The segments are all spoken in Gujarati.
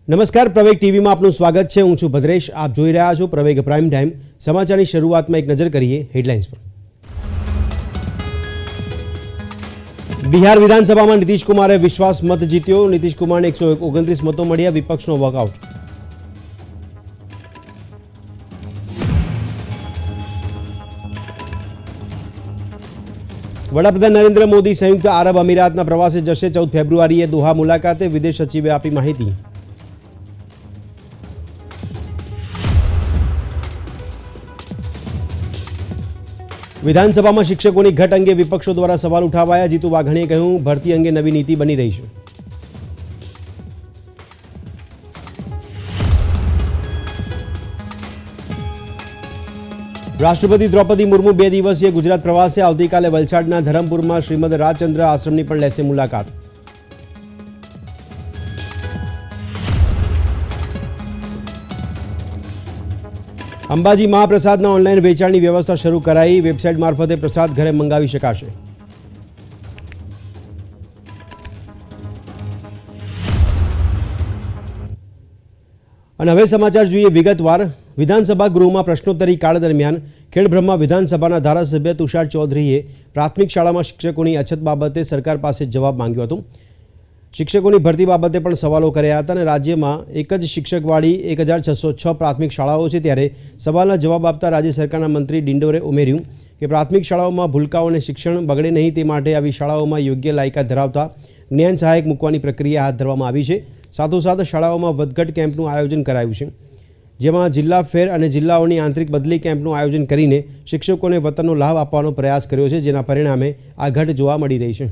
નમસ્કાર, પ્રવેગ ટીવીમાં આપનું સ્વાગત છે। હું છું ભદ્રેશ। આપ જોઈ રહ્યા છો પ્રવેગ પ્રાઇમ ટાઈમ। સમાચારની શરૂઆતમાં એક નજર કરીએ હેડલાઇન્સ પર। બિહાર વિધાનસભામાં નીતિશ કુમારે વિશ્વાસ મત જીત્યો। નીતિશ કુમારને 129 મતો મળ્યા, વિપક્ષનો વોકઆઉટ। વડાપ્રધાન નરેન્દ્ર મોદી સંયુક્ત આરબ અમીરાતના પ્રવાસે જશે। 14 ફેબ્રુઆરીએ દોહા મુલાકાતે, વિદેશ સચિવે આપી માહિતી। વિધાનસભામાં શિક્ષકોની ઘટ અંગે વિપક્ષો દ્વારા સવાલ ઉઠાવાયા। જીતુ વાઘાણીએ કહ્યું, ભરતી અંગે નવી નીતિ બની રહી છે। રાષ્ટ્રપતિ દ્રૌપદી મુર્મુ 2 દિવસીય ગુજરાત પ્રવાસે। આવતીકાલે વલસાડના ધરમપુરમાં શ્રીમદ રાજચંદ્ર આશ્રમની પણ લેશે મુલાકાત। અંબાજી મહાપ્રસાદના ઓનલાઈન વેચાણની વ્યવસ્થા શરૂ કરાઈ। વેબસાઇટ મારફતે પ્રસાદ ઘરે મંગાવી શકાશે। અને હવે સમાચાર જોઈએ વિગતવાર। વિધાનસભા ગૃહમાં પ્રશ્નોત્તરી કાળ દરમિયાન ખેડબ્રહ્મા વિધાનસભાના ધારાસભ્ય તુષાર ચૌધરીએ પ્રાથમિક શાળામાં શિક્ષકોની અછત બાબતે સરકાર પાસે જવાબ માંગ્યો હતો। શિક્ષકોની ભરતી બાબતે પણ સવાલો કર્યા હતા અને રાજ્યમાં એક જ શિક્ષકવાળી 1606 પ્રાથમિક શાળાઓ છે, ત્યારે સવાલના જવાબ આપતા રાજ્ય સરકારના મંત્રી ડિંડોરે ઉમેર્યું કે પ્રાથમિક શાળાઓમાં ભૂલકાઓને શિક્ષણ બગડે નહીં તે માટે આવી શાળાઓમાં યોગ્ય લાયકાત ધરાવતા જ્ઞાન સહાયક મૂકવાની પ્રક્રિયા હાથ ધરવામાં આવી છે। સાથોસાથ શાળાઓમાં વધઘટ કેમ્પનું આયોજન કરાયું છે, જેમાં જિલ્લા ફેર અને જિલ્લાઓની આંતરિક બદલી કેમ્પનું આયોજન કરીને શિક્ષકોને વતનનો લાભ આપવાનો પ્રયાસ કર્યો છે, જેના પરિણામે આ ઘટ જોવા મળી રહી છે।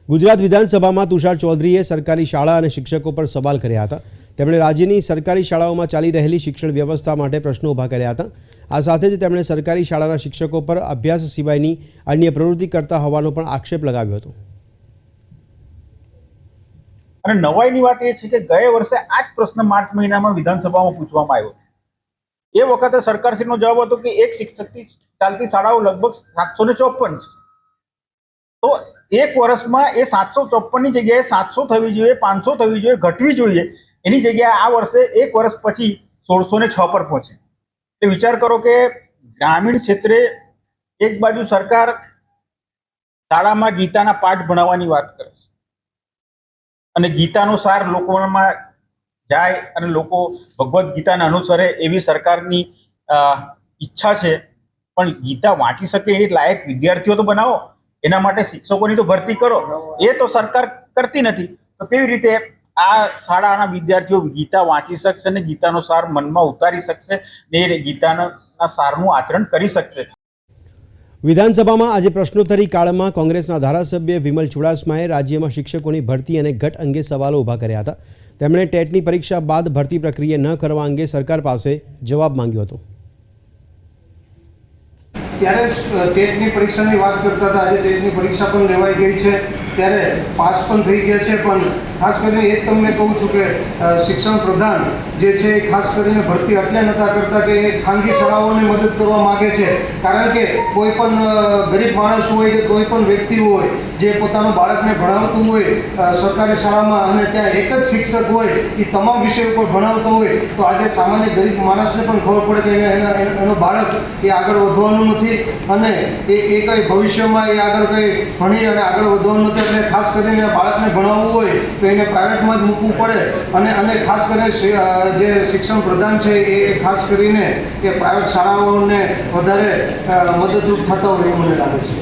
ગુજરાત વિધાનસભામાં તુષાર ચૌધરીએ સરકારી શાળા અને શિક્ષકો પર સવાલ કર્યા હતા। તેમણે રાજ્યની સરકારી શાળાઓમાં ચાલી રહેલી શિક્ષણ વ્યવસ્થા માટે પ્રશ્નો ઊભા કર્યા હતા। આ સાથે જ તેમણે સરકારી શાળાના શિક્ષકો પર અભ્યાસ સિવાયની અન્ય પ્રવૃત્તિ કરતા હોવાનો પણ આક્ષેપ લગાવ્યો હતો। અને નવાઈની વાત એ છે કે ગયા વર્ષે આ જ પ્રશ્ન માર્ચ મહિનામાં વિધાનસભામાં પૂછવામાં આવ્યો। એ વખતે સરકારશ્રીનો જવાબ હતો કે એક શિક્ષકથી ચાલતી શાળાઓ લગભગ 754 છે। તો એક વર્ષમાં એ 754ની જગ્યાએ 700 થવી જોઈએ, 500 થવી જોઈએ, ઘટવી જોઈએ। એની જગ્યાએ આ વર્ષે એક વર્ષ પછી 1606 પર પહોંચે। એ વિચાર કરો કે ગ્રામીણ ક્ષેત્રે એક બાજુ સરકાર શાળામાં ગીતાના પાઠ ભણાવવાની વાત કરે છે અને ગીતાનો સાર લોકોમાં જાય અને લોકો ભગવદ્ ગીતાને અનુસરે એવી સરકારની ઈચ્છા છે, પણ ગીતા વાંચી શકે એ લાયક વિદ્યાર્થીઓ તો બનાવો। એના માટે શિક્ષકોની તો ભરતી કરો, એ તો સરકાર કરતી નથી। તો કેવી રીતે આ શાળાના વિદ્યાર્થીઓ ગીતા વાંચી શકશે અને ગીતાનો સાર મનમાં ઉતારી શકશે ને એ ગીતાના સારનું આચરણ કરી શકશે। વિધાનસભામાં આજે પ્રશ્નોત્તરી કાળમાં કોંગ્રેસના ધારાસભ્ય વિમલ ચુડાસમાએ રાજ્યમાં શિક્ષકોની ભરતી અને ઘટ અંગે સવાલો ઊભા કર્યા હતા। તેમણે ટેટની પરીક્ષા બાદ ભરતી પ્રક્રિયા ન કરવા અંગે સરકાર પાસે જવાબ માંગ્યો હતો। ત્યારે ટેટની પરીક્ષાની વાત કરતા હતા। આજે ટેટની પરીક્ષા પણ લેવાઈ ગઈ છે, ત્યારે પાસ પણ થઈ ગયા છે। પણ ખાસ કરીને એ તમને કહું છું કે શિક્ષણ પ્રધાન જે છે એ ખાસ કરીને ભરતી એટલે નહોતા કરતા કે એ ખાનગી શાળાઓને મદદ કરવા માગે છે। કારણ કે કોઈ પણ ગરીબ માણસ હોય કે કોઈ પણ વ્યક્તિ હોય જે પોતાનું બાળકને ભણાવતું હોય સરકારી શાળામાં અને ત્યાં એક જ શિક્ષક હોય એ તમામ વિષય ઉપર ભણાવતો હોય, તો આજે સામાન્ય ગરીબ માણસને પણ ખબર પડે કે એનો બાળક એ આગળ વધવાનું નથી અને એ કંઈ ભવિષ્યમાં એ આગળ કંઈ ભણી અને આગળ વધવાનું નથી। એટલે ખાસ કરીને બાળકને ભણાવવું હોય તો એને પ્રાઇવેટમાં જ મૂકવું પડે અને ખાસ કરીને જે શિક્ષણ પ્રધાન છે એ ખાસ કરીને એ પ્રાઇવેટ શાળાઓને વધારે મદદરૂપ થતા હોય એવું મને લાગે છે।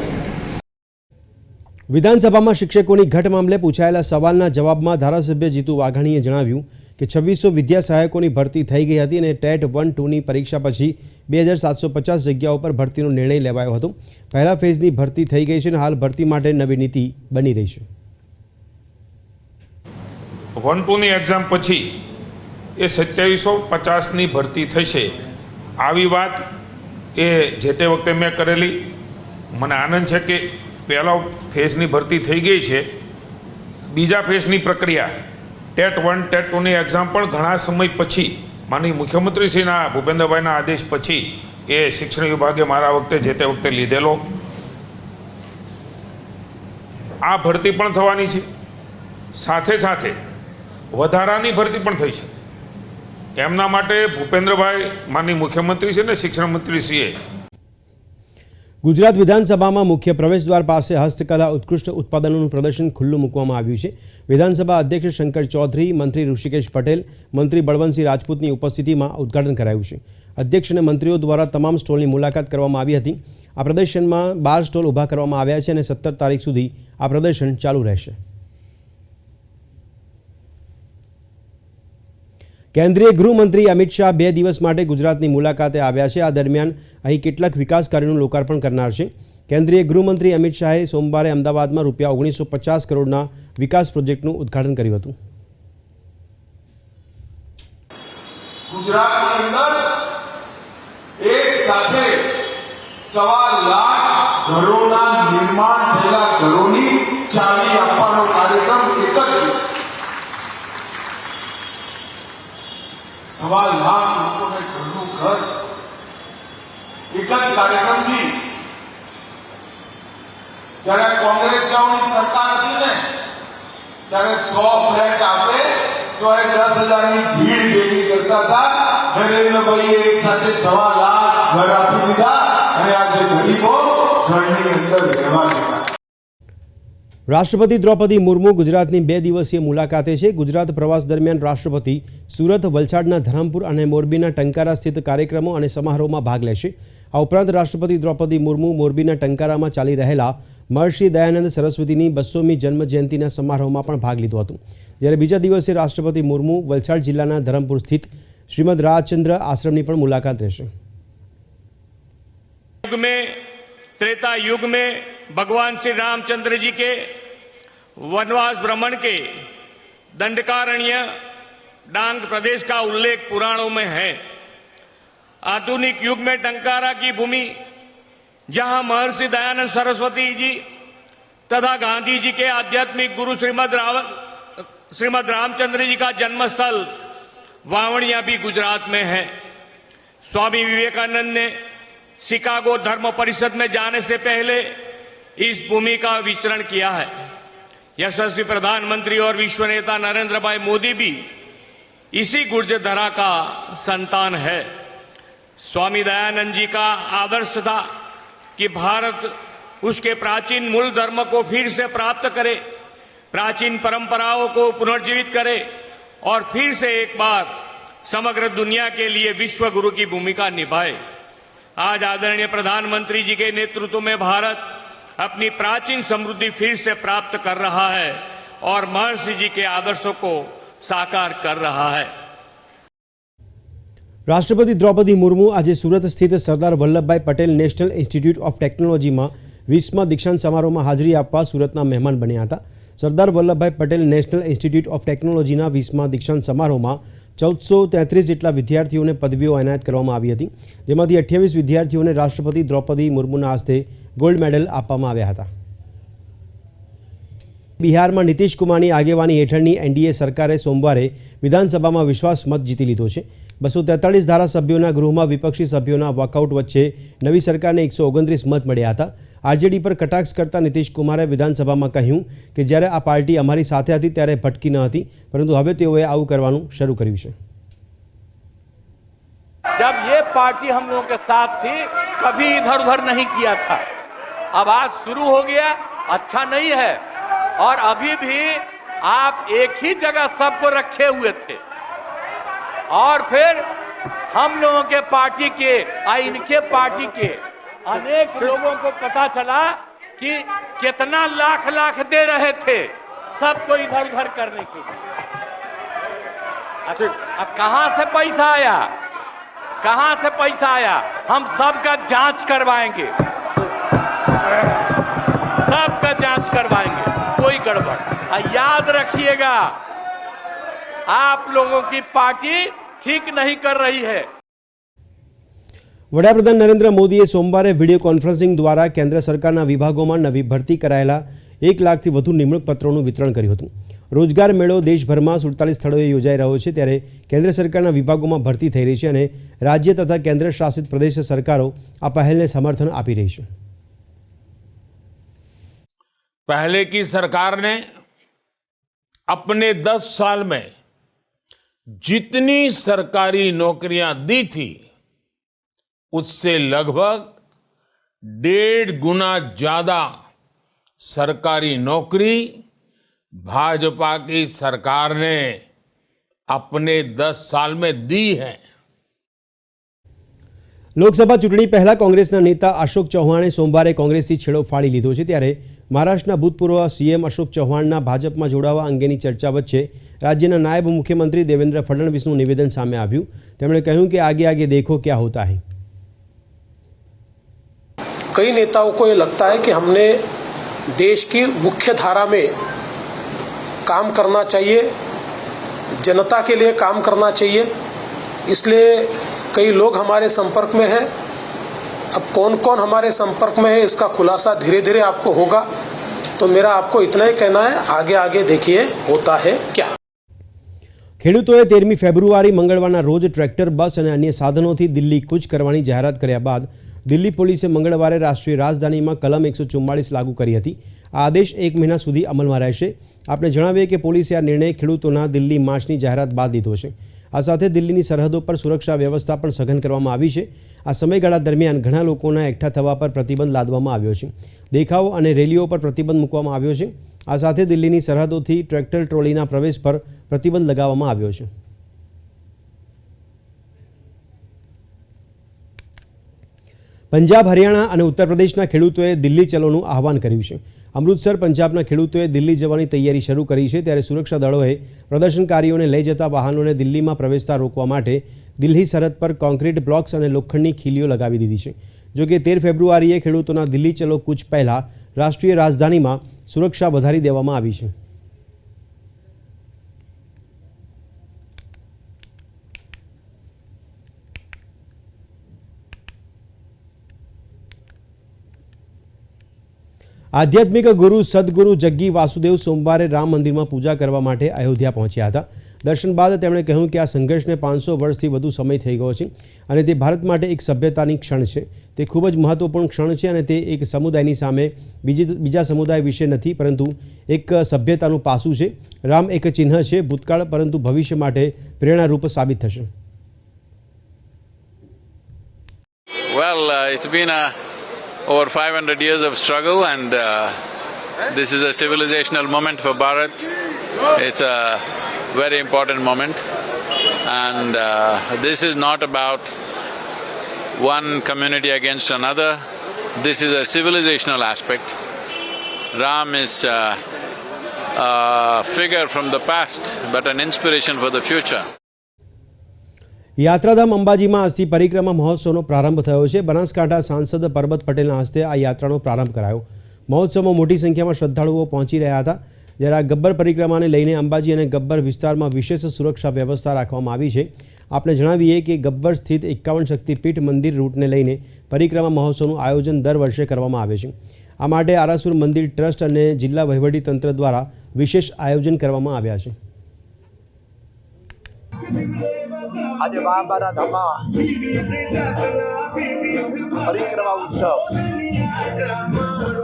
વિધાનસભામાં શિક્ષકોની ઘટ મામલે પૂછાયેલા સવાલના જવાબમાં ધારાસભ્ય જીતુ વાઘાણીએ જણાવ્યું કે 2600 વિદ્યા સહાયકોની ભરતી થઈ ગઈ હતી અને ટેટ 1-2ની પરીક્ષા પછી 2750 જગ્યાઓ પર ભરતીનો નિર્ણય લેવાયો હતો। પહેલા ફેઝની ભરતી થઈ ગઈ છે અને હાલ ભરતી માટે નવી નીતિ બની રહી છે। 1-2ની એક્ઝામ પછી એ 2750ની ભરતી થશે, આવી વાત એ જે તે વખતે મેં કરેલી। મને આનંદ છે કે પહેલા ફેઝની ભરતી થઈ ગઈ છે। બીજા ફેઝની પ્રક્રિયા ટેટ 1 ટેટ 2ની એક્ઝામ પણ ઘણા સમય પછી માનનીય મુખ્યમંત્રીશ્રીના ભૂપેન્દ્રભાઈના આદેશ પછી એ શિક્ષણ વિભાગે મારા વખતે જે તે વખતે લીધેલો। આ ભરતી પણ થવાની છે। સાથે સાથે વધારાની ભરતી પણ થઈ છે। એમના માટે ભૂપેન્દ્રભાઈ માનનીય મુખ્યમંત્રી છે ને શિક્ષણ મંત્રીશ્રીએ ગુજરાત વિધાનસભામાં મુખ્ય પ્રવેશદ્વાર પાસે હસ્તકલા ઉત્કૃષ્ટ ઉત્પાદનોનું પ્રદર્શન ખુલ્લું મૂકવામાં આવ્યું છે। વિધાનસભા અધ્યક્ષ શંકર ચૌધરી, મંત્રી ઋષિકેશ પટેલ, મંત્રી બળવંતસિંહ રાજપૂતની ઉપસ્થિતિમાં ઉદ્ઘાટન કરાયું છે। અધ્યક્ષ અને મંત્રીઓ દ્વારા તમામ સ્ટોલની મુલાકાત કરવામાં આવી હતી। આ પ્રદર્શનમાં 12 સ્ટોલ ઊભા કરવામાં આવ્યા છે અને 17 તારીખ સુધી આ પ્રદર્શન ચાલુ રહેશે। કેન્દ્રીય ગૃહમંત્રી અમિત શાહ 2 દિવસ માટે ગુજરાતની મુલાકાતે આવ્યા છે। આ દરમિયાન અહીં કેટલાક વિકાસ કાર્યોનું લોકાર્પણ કરનાર છે। કેન્દ્રીય ગૃહમંત્રી અમિત શાહે સોમવારે અમદાવાદમાં ₹1950 કરોડના વિકાસ પ્રોજેક્ટનું ઉદ્ઘાટન કર્યું હતું। ગુજરાતની અંદર એક સાથે 1.25 લાખ ઘરોના નિર્માણ થયેલા ઘરોની ચાવી આપવાનો કાર્યક્રમ એક જ દિવસ 1.25 લાખ લોકોને ઘરનું ઘર એક જ કાર્યક્રમથી જ્યારે કોંગ્રેસીઓની સરકાર હતી ને ત્યારે 100 ફ્લેટ આપે તો એ 10,000ની ભીડ ભેગી કરતા હતા। નરેન્દ્રભાઈએ એક સાથે 1.25 લાખ ઘર આપી દીધા અને આજે ગરીબો ઘરની અંદર રહેવા લાગ્યા। રાષ્ટ્રપતિ દ્રૌપદી મુર્મુ ગુજરાતની 2 દિવસીય મુલાકાતે છે। ગુજરાત પ્રવાસ દરમિયાન રાષ્ટ્રપતિ સુરત, વલસાડના ધરમપુર અને મોરબીના ટંકારા સ્થિત કાર્યક્રમો અને સમારોહમાં ભાગ લેશે। આ ઉપરાંત રાષ્ટ્રપતિ દ્રૌપદી મુર્મુ મોરબીના ટંકારામાં ચાલી રહેલા મહર્ષિ દયાનંદ સરસ્વતીની 200મી જન્મજયંતિના સમારોહમાં પણ ભાગ લીધો હતો। જ્યારે બીજા દિવસે રાષ્ટ્રપતિ મુર્મુ વલસાડ જિલ્લાના ધરમપુર સ્થિત શ્રીમદ રાજચંદ્ર આશ્રમની પણ મુલાકાત રહેશે। युग में त्रेता युग में भगवान श्री रामचंद्र जी के वनवास भ्रमण के दंडकारण्य डांग प्रदेश का उल्लेख पुराणों में है। आधुनिक युग में टंकारा की भूमि जहां महर्षि दयानंद सरस्वती जी तथा गांधी जी के आध्यात्मिक गुरु श्रीमद रामचंद्र जी का जन्मस्थल वावणिया भी गुजरात में है। स्वामी विवेकानंद ने शिकागो धर्म परिषद में जाने से पहले इस भूमि का विचरण किया है। यशस्वी प्रधानमंत्री और विश्व नेता नरेंद्र भाई मोदी भी इसी गुर्जर धरा का संतान है। स्वामी दयानंद जी का आदर्श था कि भारत उसके प्राचीन मूल धर्म को फिर से प्राप्त करे, प्राचीन परंपराओं को पुनर्जीवित करे और फिर से एक बार समग्र दुनिया के लिए विश्व गुरु की भूमिका निभाए। आज आदरणीय प्रधानमंत्री जी के नेतृत्व में भारत अपनी प्राचीन समृद्धि फिर से प्राप्त कर रहा है और महर्षि जी के आदर्शों को साकार कर रहा है। રાષ્ટ્રપતિ દ્રૌપદી મુર્મુ આજે સુરત સ્થિત Sardar Vallabhbhai Patel national institute of ટેકનોલોજીમાં 20મા દીક્ષાંત સમારોહમાં હાજરી આપવા સુરતના મહેમાન બન્યા હતા। Sardar Vallabhbhai Patel national institute of ટેકનોલોજીના 20મા દીક્ષાંત સમારોહમાં 1433 જેટલા વિદ્યાર્થીઓને પદવીઓ એનાયત કરવામાં આવી હતી, જેમાંથી 28 વિદ્યાર્થીઓને રાષ્ટ્રપતિ દ્રૌપદી મુર્મુના હસ્તે ગોલ્ડ મેડલ આપવામાં આવ્યા હતા। બિહારમાં નીતિશ કુમારની આગેવાની હેઠળની એનડીએ સરકારે સોમવારે વિધાનસભામાં વિશ્વાસ મત જીતી લીધો છે। 243 ધારાસભ્યોના ગૃહમાં વિપક્ષી સભ્યોના વોકઆઉટ વચ્ચે નવી સરકારને 129 મત મળ્યા હતા। આરજેડી પર કટાક્ષ કરતા નીતિશ કુમારે વિધાનસભામાં કહ્યું કે જ્યારે આ પાર્ટી અમારી સાથે હતી ત્યારે ભટકી ન હતી, પરંતુ હવે તેઓએ આવું કરવાનું શરૂ કર્યું છે। जब ये पार्टी हम लोगों के साथ थी कभी इधर उधर नहीं किया था, अब आज शुरू हो गया, अच्छा नहीं है। और अभी भी आप एक ही जगह सबको रखे हुए थे और फिर हम लोगों के पार्टी के इनके पार्टी के अनेक लोगों को पता चला कि कितना लाख लाख दे रहे थे सबको इधर उधर करने के लिए। अब कहां से पैसा आया, कहां से पैसा आया, हम सबका जांच करवाएंगे, सबका जांच करवाएंगे, कोई गड़बड़। याद रखिएगा आप लोगों की पार्टी ठीक नहीं कर रही है। વડાપ્રધાન નરેન્દ્ર મોદીએ સોમવારે વિડીયો કોન્ફરન્સિંગ દ્વારા કેન્દ્ર સરકારના વિભાગોમાં નવી ભરતી કરાયેલા 1 લાખથી વધુ નિમણૂક પત્રોનું વિતરણ કર્યું હતું। રોજગાર મેળો દેશભરમાં 47 સ્થળોએ યોજાઈ રહ્યો છે, ત્યારે કેન્દ્ર સરકારના વિભાગોમાં ભરતી થઈ રહી છે અને રાજ્ય તથા કેન્દ્ર શાસિત પ્રદેશ સરકારો આ પહેલને સમર્થન આપી રહી છે। पहले की सरकार ने अपने 10 साल में जितनी सरकारी नौकरियां दी थी उससे लगभग 1.5 गुना ज्यादा सरकारी नौकरी भाजपा की सरकार ने अपने 10 साल में दी है। લોકસભા ચૂંટણી પહેલા કોંગ્રેસના નેતા અશોક ચૌહાણે સોમવારે કોંગ્રેસથી છેડો ફાડી લીધો છે, ત્યારે મહારાષ્ટ્રના ભૂતપૂર્વ સીએમ અશોક ચૌહાણના ભાજપમાં જોડાવા અંગેની ચર્ચા વચ્ચે રાજ્યના નાયબ મુખ્યમંત્રી દેવેન્દ્ર ફડણવીસનું નિવેદન સામે આવ્યું। તેમણે કહ્યું કે આગે આગે દેખો ક્યા હોતા હૈ। कई नेताओं को ये लगता है कि हमने देश की मुख्य धारा में काम करना चाहिए, जनता के लिए काम करना चाहिए, इसलिए कई लोग हमारे संपर्क में हैं। अब कौन कौन हमारे संपर्क में है इसका खुलासा धीरे धीरे आपको होगा, तो मेरा आपको इतना ही कहना है, आगे आगे देखिए होता है क्या। ખેડૂતોએ 13મી ફેબ્રુઆરી મંગળવારના રોજ ટ્રેક્ટર, બસ અને અન્ય સાધનોથી દિલ્હી કૂચ કરવાની જાહેરાત કર્યા બાદ દિલ્હી પોલીસે મંગળવારે રાષ્ટ્રીય રાજધાનીમાં કલમ 144 લાગુ કરી હતી। આ આદેશ 1 મહિના સુધી અમલમાં રહેશે। આપણે જણાવીએ કે પોલીસે આ નિર્ણય ખેડૂતોના દિલ્હી માર્ચની જાહેરાત બાદ લીધો છે। આ સાથે દિલ્હીની સરહદો પર સુરક્ષા વ્યવસ્થા પણ સઘન કરવામાં આવી છે। આ સમયગાળા દરમિયાન ઘણા લોકોના એકઠા થવા પર પ્રતિબંધ લાદવામાં આવ્યો છે। દેખાવો અને રેલીઓ પર પ્રતિબંધ મૂકવામાં આવ્યો છે। આ સાથે દિલ્હીની સરહદોથી ટ્રેક્ટર ટ્રોલીના પ્રવેશ પર પ્રતિબંધ લગાવવામાં આવ્યો છે। પંજાબ, હરિયાણા અને ઉત્તર પ્રદેશના ખેડૂતોએ દિલ્હી ચલોનું આહવાન કર્યું છે। અમૃતસર, પંજાબના ખેડૂતોએ દિલ્હી જવાની તૈયારી શરૂ કરી છે, ત્યારે સુરક્ષા દળોએ પ્રદર્શનકારીઓને લઈ જતા વાહનોને દિલ્હીમાં પ્રવેશતા રોકવા માટે દિલ્હી સરહદ પર કોન્ક્રીટ બ્લોક્સ અને લોખંડની ખીલીઓ લગાવી દીધી છે। જોકે 13 ફેબ્રુઆરીએ ખેડૂતોના દિલ્હી ચલો કૂચ પહેલાં રાષ્ટ્રીય રાજધાનીમાં સુરક્ષા વધારી દેવામાં આવી છે। આધ્યાત્મિક ગુરુ સદગુરુ જગ્ગી વાસુદેવ સોમવારે રામ મંદિરમાં પૂજા કરવા માટે અયોધ્યા પહોંચ્યા હતા। દર્શન બાદ તેમણે કહ્યું કે આ સંઘર્ષને 500 વર્ષથી વધુ સમય થઈ ગયો છે અને તે ભારત માટે એક સભ્યતાની ક્ષણ છે। તે ખૂબ જ મહત્વપૂર્ણ ક્ષણ છે અને તે એક સમુદાયની સામે બીજા સમુદાય વિશે નથી, પરંતુ એક સભ્યતાનું પાસું છે। રામ એક ચિહ્ન છે, ભૂતકાળ પરંતુ ભવિષ્ય માટે પ્રેરણારૂપ સાબિત થશે। Well, it's been over 500 years of struggle, and this is a civilizational moment for Bharat. It's a very important moment, and this is not about one community against another. This is a civilizational aspect. Ram is a figure from the past, but an inspiration for the future. યાત્રાધામ અંબાજીમાં આજથી પરિક્રમા મહોત્સવનો પ્રારંભ થયો છે। બનાસકાંઠા સાંસદ પરબત પટેલના હસ્તે આ યાત્રાનો પ્રારંભ કરાયો। મહોત્સવમાં મોટી સંખ્યામાં શ્રદ્ધાળુઓ પહોંચી રહ્યા હતા, જ્યારે આ ગબ્બર પરિક્રમાને લઈને અંબાજી અને ગબ્બર વિસ્તારમાં વિશેષ સુરક્ષા વ્યવસ્થા રાખવામાં આવી છે। આપણે જણાવીએ કે ગબ્બર સ્થિત 51 શક્તિપીઠ મંદિર રૂટને લઈને પરિક્રમા મહોત્સવનું આયોજન દર વર્ષે કરવામાં આવે છે। આ માટે આરાસુર મંદિર ટ્રસ્ટ અને જિલ્લા વહીવટીતંત્ર દ્વારા વિશેષ આયોજન કરવામાં આવ્યા છે। આજે બાબાના ધામમાં પરિક્રમા ઉત્સવ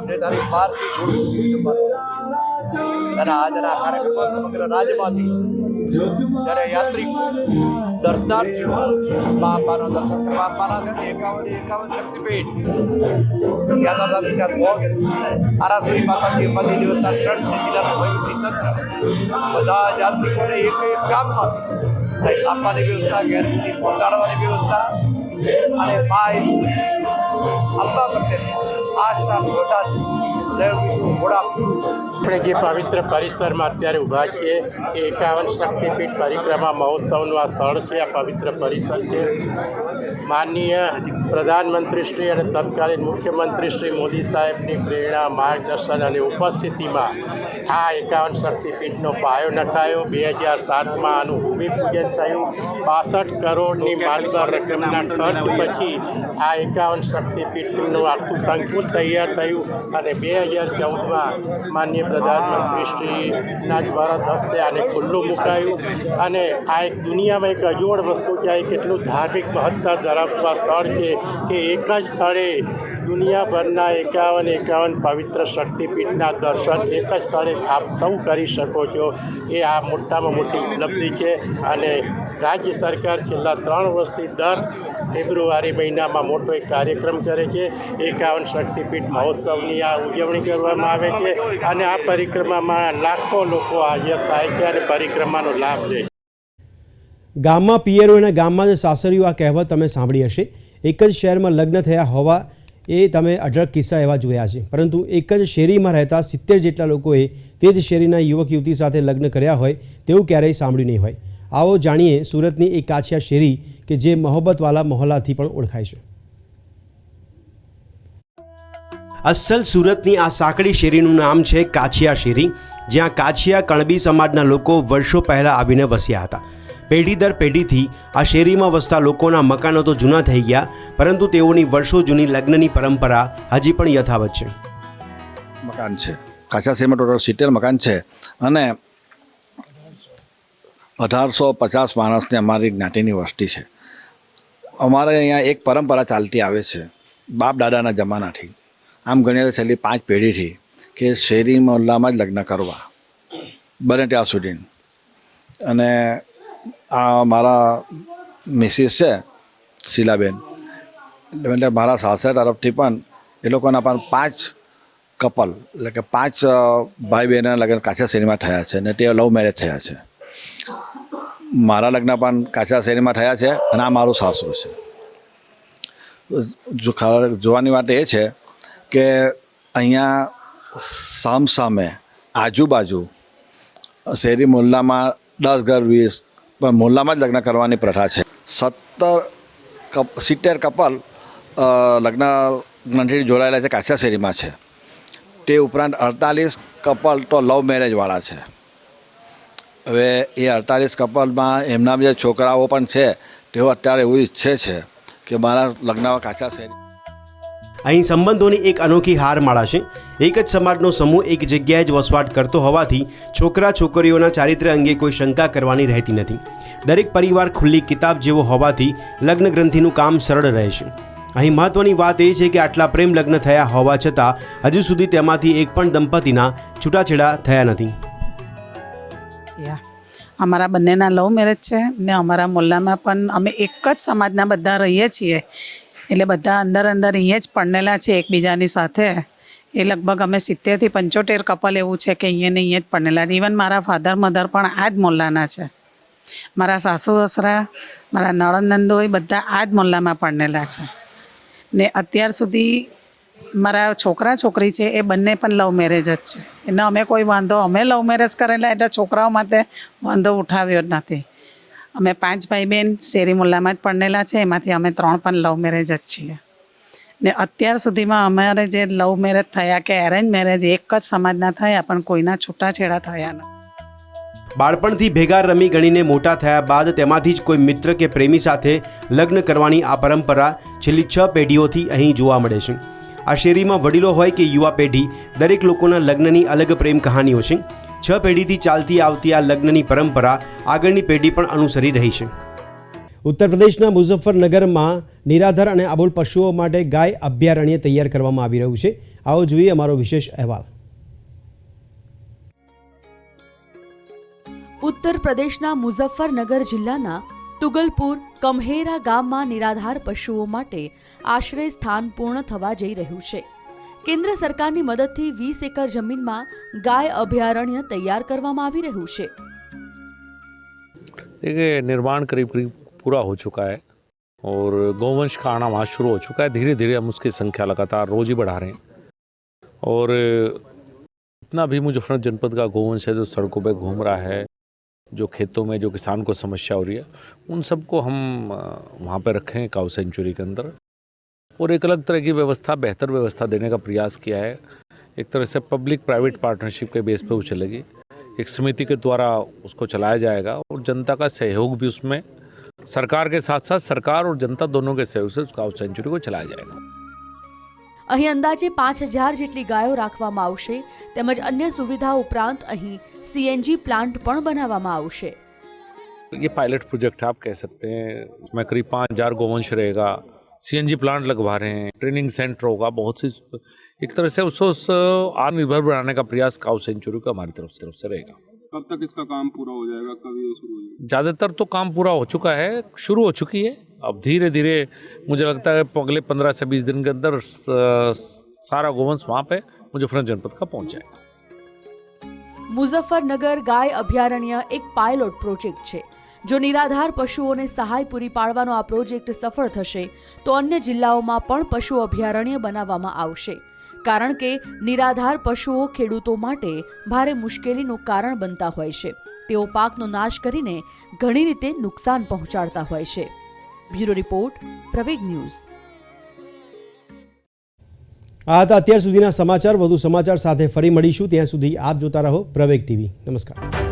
જે તારીખ 12 થી 16 અને આજના કાર્યક્રમમાં સમગ્ર રાજ્યમાંથી જ્યારે યાત્રિકો દર્શનાર્થીઓ બાપાનો દર્શન કરવા આવવાના છે। 51 શક્તિપીઠ યાત્રાધામ વિચાર ભોગ આરાસુરી માતાજી અંબાજી દેવસ્થાન ટ્રસ્ટ છે, જિલ્લાનું વહીવટીતંત્ર બધા યાત્રિકોને એક ગામમાં આપવાની વ્યવસ્થા, ઘેર સુધી પહોંચાડવાની વ્યવસ્થા અને માય અંબા પ્રત્યેની આસ્થા વધારવી। આપણે જે પવિત્ર પરિસરમાં અત્યારે ઊભા છીએ એ 51 શક્તિપીઠ પરિક્રમા મહોત્સવનું આ સ્થળ છે, આ પવિત્ર પરિસર છે। માનનીય પ્રધાનમંત્રીશ્રી અને તત્કાલીન મુખ્યમંત્રી શ્રી મોદી સાહેબની પ્રેરણા, માર્ગદર્શન અને ઉપસ્થિતિમાં આ 51 શક્તિપીઠનો પાયો નખાયો। 2007માં આનું ભૂમિપૂજન થયું। 65 કરોડની માત્ર રકમના ખર્ચ પછી આ 51 શક્તિપીઠનું આખું સંકુલ તૈયાર થયું અને 2014માં માનનીય પ્રધાનમંત્રીશ્રીના દ્વારા હસ્તે આને ખુલ્લું મુકાયું। અને આ એક દુનિયામાં એક અજોડ વસ્તુ છે, આ કેટલું ધાર્મિક મહત્તા ધરાવતું આ સ્થળ છે કે એક જ સ્થળે દુનિયાભરના 51 પવિત્ર શક્તિપીઠના દર્શન એક જ સ્થળે આપ સૌ કરી શકો છો એ આ મોટામાં મોટી ઉપલબ્ધિ છે. અને રાજ્ય સરકાર છેલ્લા 3 વર્ષથી દર ફેબ્રુઆરી મહિનામાં મોટો એક કાર્યક્રમ કરે છે. 51 શક્તિપીઠ મહોત્સવની આ ઉજવણી કરવામાં આવે છે અને આ પરિક્રમામાં લાખો લોકો હાજર થાય છે અને પરિક્રમાનો લાભ લે છે. ગામમાં પિયરો અને ગામમાં જ સાસરીઓ આ કહેવત તમે સાંભળી હશે. એક જ શહેરમાં લગ્ન થયા હોવા એ તમે અઢળક કિસ્સા એવા જોયા છે, પરંતુ એક જ શેરીમાં રહેતા 70 જેટલા લોકોએ તે જ શેરીના યુવક યુવતી સાથે લગ્ન કર્યા હોય તેવું ક્યારેય સાંભળ્યું નહીં હોય. આવો જાણીએ સુરતની એક કાછિયા શેરી કે જે મોહબ્બતવાલા મોહલ્લાથી પણ ઓળખાય છે. અસલ સુરતની આ સાંકડી શેરીનું નામ છે કાછિયા શેરી, જ્યાં કાછિયા કણબી સમાજના લોકો વર્ષો પહેલાં આવીને વસ્યા હતા. પેઢી દર પેઢીથી આ શેરીમાં વસતા લોકોના મકાનો તો જૂના થઈ ગયા, પરંતુ તેઓની વર્ષો જૂની લગ્નની પરંપરા હજી પણ યથાવત છે. મકાન છે કાછિયા શેરીમાં ટોટલ 70 મકાન છે અને 1850 માણસની અમારી જ્ઞાતિની વસ્તી છે. અમારે અહીંયા એક પરંપરા ચાલતી આવે છે બાપ દાદાના જમાનાથી, આમ ગણીએ તો છેલ્લી 5 પેઢીથી, કે શેરી મોહલ્લામાં જ લગ્ન કરવા બને ત્યાં સુધી. અને આ મારા મિસિસ છે શીલાબેન, એટલે મારા સાસરા તરફથી પણ એ લોકોના પણ 5 કપલ એટલે કે 5 ભાઈ બહેનના લગ્ન કાછિયા શેરીમાં થયા છે અને તે લવ મેરેજ થયા છે. મારા લગ્ન પણ કાછિયા શેરીમાં થયા છે અને આ મારું સાસરું છે. જોવાની વાત એ છે કે અહીંયા સામસામે આજુબાજુ શેરી મોહલ્લામાં 10 ઘર 20 પણ મોહલ્લામાં જ લગ્ન કરવાની પ્રથા છે. 70 કપલ લગ્નથી જોડાયેલા છે કાછિયા શેરીમાં છે. તે ઉપરાંત 48 કપલ તો લવ મેરેજવાળા છે. હવે એ 48 કપલમાં એમના જે છોકરાઓ પણ છે તેઓ અત્યારે એવું ઈચ્છે છે કે મારા લગ્ન કાછિયા શેરી. અહીં સંબંધોની એક અનોખી હાર માળા છે. એક જ સમાજનો સમૂહ એક જગ્યાએ જ વસવાટ કરતો હોવાથી છોકરા છોકરીઓના ચારિત્ર્ય અંગે કોઈ શંકા કરવાની રહેતી નથી. દરેક પરિવાર ખુલ્લી કિતાબ જેવો હોવાથી લગ્ન ગ્રંથિનું કામ સરળ રહે છે. અહીં મહત્વની વાત એ છે કે આટલા પ્રેમ લગ્ન થયા હોવા છતાં હજુ સુધી તેમાંથી એક પણ દંપતીના છૂટાછેડા થયા નથી. અમારા બંનેના લવ મેરેજ છે ને અમારા મોહલ્લામાં પણ અમે એક જ સમાજના બધા રહીએ છીએ, એટલે બધા અંદર અહીંયા જ પરણેલા છે એકબીજાની સાથે. એ લગભગ અમે 70 થી 75 કપલ એવું છે કે અહીંયા જ પરણેલા. ઇવન મારા ફાધર મધર પણ આ જ મોહલ્લાના છે. મારા સાસુ સસરા, મારા નણંદ નંદોઈ બધા આ જ મોહલ્લામાં પરણેલા છે. ને અત્યાર સુધી મારા છોકરા છોકરી છે એ બંને પણ લવ મેરેજ જ છે. એને અમે કોઈ વાંધો, અમે લવ મેરેજ કરેલા એટલે છોકરાઓ માટે વાંધો ઉઠાવ્યો જ નથી. અમે 5 ભાઈ બહેન શેરી મોહલ્લામાં જ પરણેલા છે, એમાંથી અમે 3 પણ લવ મેરેજ જ છીએ. ને અત્યાર સુધીમાં અમારે જે લવ મેરેજ થયા કે એરેન્જ મેરેજ એક જ સમાજના થયા, પણ કોઈના છૂટાછેડા થયા નથી. બાળપણથી ભેગા રમી ગણીને મોટા થયા બાદ તેમાંથી જ કોઈ મિત્ર કે પ્રેમી સાથે લગ્ન કરવાની આ પરંપરા છેલ્લી 6 પેઢીઓથી અહીં જોવા મળે છે. આ શેરીમાં વડીલો હોય કે યુવા પેઢી, દરેક લોકોના લગ્નની અલગ પ્રેમ કહાનીઓ છે. 6 પેઢીથી ચાલતી આવતી આ લગ્નની પરંપરા આગળની પેઢી પણ અનુસરી રહી છે. ઉત્તર પ્રદેશના મુઝફ્ફરનગરમાં નિરાધાર અને અબોલ પશુઓ માટે ગાય અભયારણ્ય તૈયાર કરવામાં આવી રહ્યું છે. આવો જોઈએ અમારો વિશેષ અહેવાલ. ઉત્તર પ્રદેશના મુઝફ્ફરનગર જિલ્લાના તુગલપુર કમહેરા ગામમાં નિરાધાર પશુઓ માટે આશ્રય સ્થાન પૂર્ણ થવા જઈ રહ્યું છે. કેન્દ્ર સરકારની મદદથી 20 એકર જમીનમાં ગાય અભયારણ્ય તૈયાર કરવામાં આવી રહ્યું છે. देखिए निर्माण करीब करीब पूरा हो चुका है और गौवंश का आना वहाँ शुरू हो चुका है. धीरे धीरे हम उसकी संख्या लगातार रोज ही बढ़ा रहे हैं और इतना भी मुजफ्फरनगर जनपद का गौवंश है जो सड़कों पे घूम रहा है, जो खेतों में जो किसान को समस्या हो रही है, उन सबको हम वहाँ पे रखे हैं काउ सेंचुरी के अंदर और एक अलग तरह की व्यवस्था, बेहतर व्यवस्था देने का प्रयास किया है. एक तरह से पब्लिक प्राइवेट पार्टनरशिप के बेस पे वो चलेगी. एक समिति के द्वारा उसको चलाया जाएगा और जनता का सहयोग भी उसमें, सरकार के साथ साथ सरकार और जनता दोनों के सहयोग से उस काउ सेंचुरी को चलाया जाएगा. અહીં અંદાજે 5000 જેટલી ગાયો રાખવામાં આવશે તેમજ અન્ય સુવિધા ઉપરાંત અહીં CNG પ્લાન્ટ પણ બનાવવામાં આવશે. ये पायलट प्रोजेक्ट आप कह सकते हैं. इसमें करीब 5000 गौवंश रहेगा, CNG प्लांट लगवा रहे हैं, ट्रेनिंग सेंटर होगा, बहुत सी एक तरह से उसको आत्मनिर्भर बनाने का प्रयास काउ सेंचुरी का हमारी तरफ से रहेगा। कब तक इसका काम पूरा हो जाएगा, कब ये शुरू हो जाएगा? ज़्यादातर तो काम पूरा हो चुका है, शुरू हो चुकी है। अब धीरे धीरे मुझे लगता है अगले 15 से 20 दिन के अंदर सारा गोवंश वहाँ पे मुजफ्फरनगर जनपद का पहुँच जाएगा। મુઝફ્ફરનગર ગાય અભયારણ્ય એક પાયલોટ પ્રોજેક્ટ છે। જો નિરાધાર પશુઓને સહાય પૂરી પાડવાનો આ પ્રોજેક્ટ સફળ થશે તો અન્ય જિલ્લાઓમાં પણ પશુ અભયારણ્ય બનાવવામાં આવશે, કારણ કે નિરાધાર પશુઓ ખેડૂતો માટે ભારે મુશ્કેલીનું કારણ બનતા હોય છે। તેઓ પાકનો નાશ કરીને ઘણી રીતે નુકસાન પહોંચાડતા હોય છે। બ્યુરો રિપોર્ટ, પ્રવેગ ન્યૂઝ। આ હતા અત્યાર સુધીના સમાચાર। વધુ સમાચાર સાથે ફરી મળીશું, ત્યાં સુધી આપ જોતા રહો પ્રવેગ ટીવી। નમસ્કાર।